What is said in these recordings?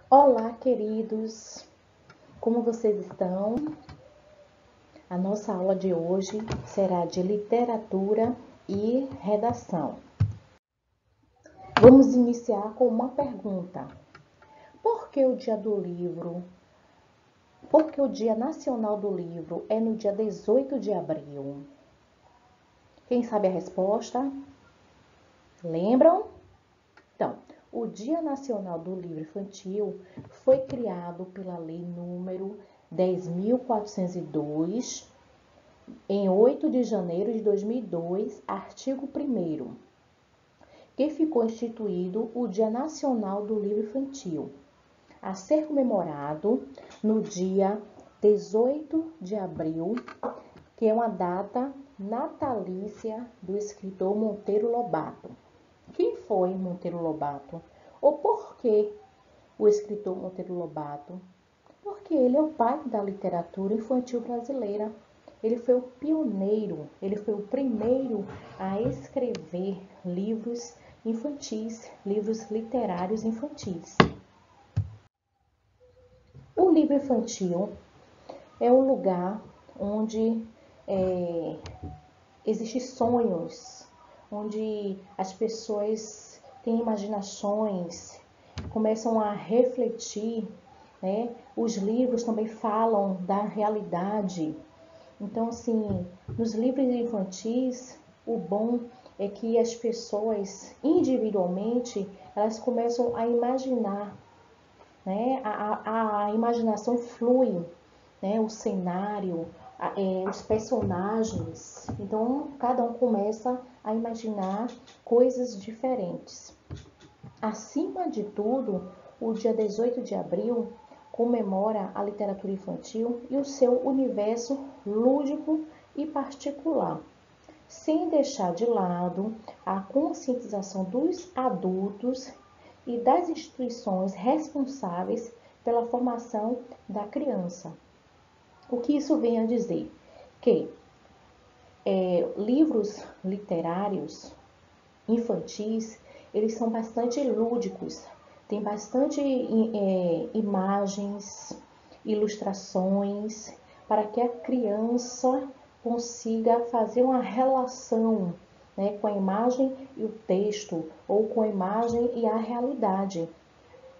Olá, queridos! Como vocês estão? A nossa aula de hoje será de literatura e redação. Vamos iniciar com uma pergunta. Por que o Dia do Livro? Por que o Dia Nacional do Livro é no dia 18 de abril? Quem sabe a resposta? Lembram? Então, o Dia Nacional do Livro Infantil foi criado pela Lei número 10.402, em 8 de janeiro de 2002, artigo 1º, que ficou instituído o Dia Nacional do Livro Infantil, a ser comemorado no dia 18 de abril, que é uma data natalícia do escritor Monteiro Lobato. Quem foi Monteiro Lobato? Ou por que o escritor Monteiro Lobato? Porque ele é o pai da literatura infantil brasileira. Ele foi o pioneiro, ele foi o primeiro a escrever livros infantis, livros literários infantis. O livro infantil é um lugar onde existem sonhos, onde as pessoas têm imaginações, começam a refletir, né? Os livros também falam da realidade. Então, assim, nos livros infantis, o bom é que as pessoas, individualmente, elas começam a imaginar, né? A imaginação flui, né? O cenário, os personagens. Então, cada um começa a imaginar coisas diferentes. Acima de tudo, o dia 18 de abril comemora a literatura infantil e o seu universo lúdico e particular, sem deixar de lado a conscientização dos adultos e das instituições responsáveis pela formação da criança. O que isso vem a dizer? Que livros literários infantis, eles são bastante lúdicos, tem bastante imagens, ilustrações, para que a criança consiga fazer uma relação, né, com a imagem e o texto, ou com a imagem e a realidade.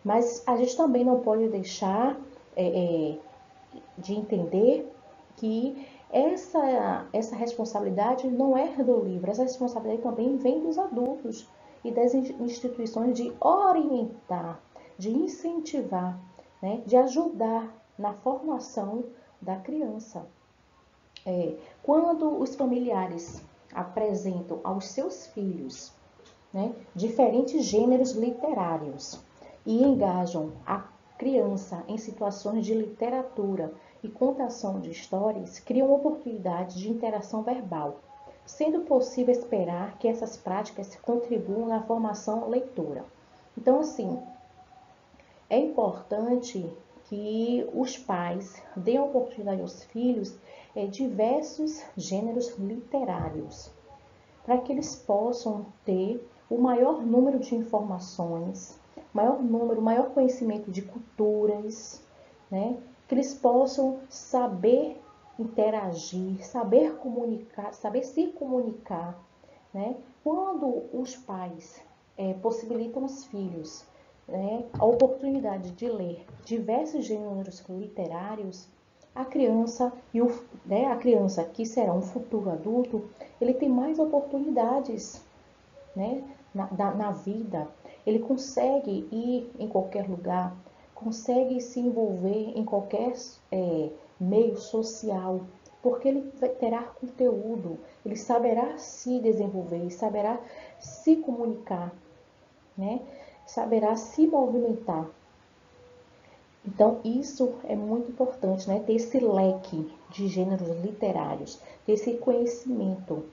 Mas a gente também não pode deixar de entender que essa responsabilidade não é do livro, essa responsabilidade também vem dos adultos e das instituições de orientar, de incentivar, né, de ajudar na formação da criança. Quando os familiares apresentam aos seus filhos, né, diferentes gêneros literários e engajam a criança em situações de literatura e contação de histórias, criam oportunidades de interação verbal, sendo possível esperar que essas práticas contribuam na formação leitora. Então, assim, é importante que os pais deem oportunidade aos filhos diversos gêneros literários, para que eles possam ter o maior número de informações, maior conhecimento de culturas, né? Que eles possam saber interagir, saber comunicar, saber se comunicar, né? Quando os pais possibilitam aos filhos, né, a oportunidade de ler diversos gêneros literários, a criança a criança que será um futuro adulto, ele tem mais oportunidades, né, na vida. Ele consegue ir em qualquer lugar, consegue se envolver em qualquer meio social, porque ele terá conteúdo, ele saberá se desenvolver, ele saberá se comunicar, né, saberá se movimentar. Então, isso é muito importante, né? Ter esse leque de gêneros literários, ter esse conhecimento.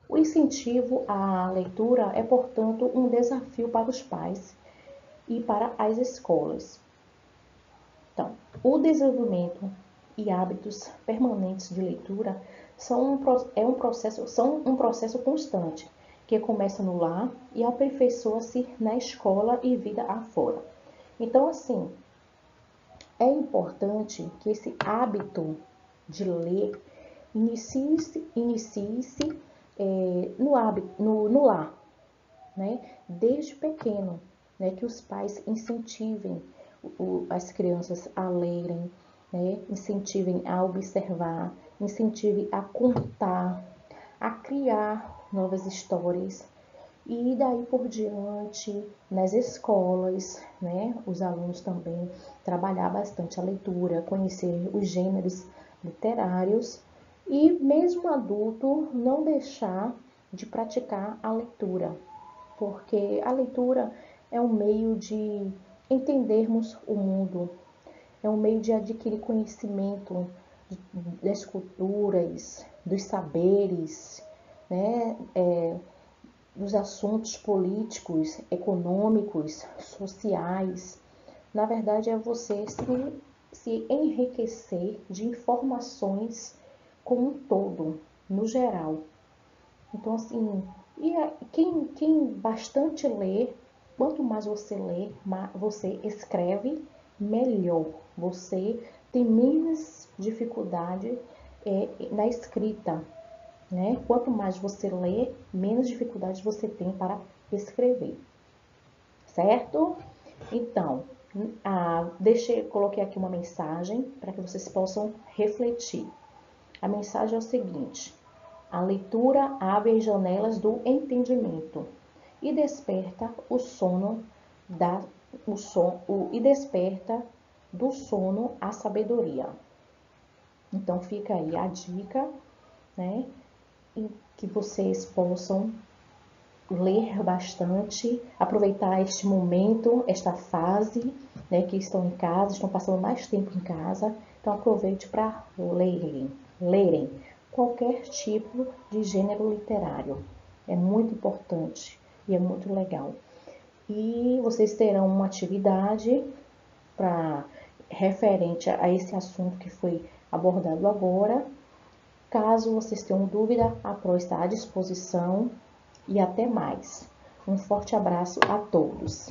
O incentivo à leitura é, portanto, um desafio para os pais e para as escolas. Então, o desenvolvimento e hábitos permanentes de leitura são um processo constante, que começa no lar e aperfeiçoa-se na escola e vida afora. Então, assim, é importante que esse hábito de ler inicie-se no lar, né? Desde pequeno, né? Que os pais incentivem as crianças a lerem, né? Incentivem a observar, incentivem a contar, a criar novas histórias. E daí por diante, nas escolas, né, os alunos também trabalhar bastante a leitura, conhecer os gêneros literários e mesmo adulto não deixar de praticar a leitura, porque a leitura é um meio de entendermos o mundo, é um meio de adquirir conhecimento das culturas, dos saberes, né, dos assuntos políticos, econômicos, sociais. Na verdade, é você se enriquecer de informações como um todo, no geral. Então, assim, quem bastante lê, quanto mais você lê, você escreve, melhor. Você tem menos dificuldade na escrita, né? Quanto mais você lê, menos dificuldade você tem para escrever, certo? Então, coloquei aqui uma mensagem para que vocês possam refletir. A mensagem é o seguinte: a leitura abre as janelas do entendimento e desperta e desperta do sono a sabedoria. Então fica aí a dica, né? E que vocês possam ler bastante, aproveitar este momento, esta fase, né, que estão em casa, estão passando mais tempo em casa, então aproveite para lerem qualquer tipo de gênero literário. É muito importante e é muito legal. E vocês terão uma atividade referente a esse assunto que foi abordado agora. Caso vocês tenham dúvida, a Pro está à disposição e até mais. Um forte abraço a todos.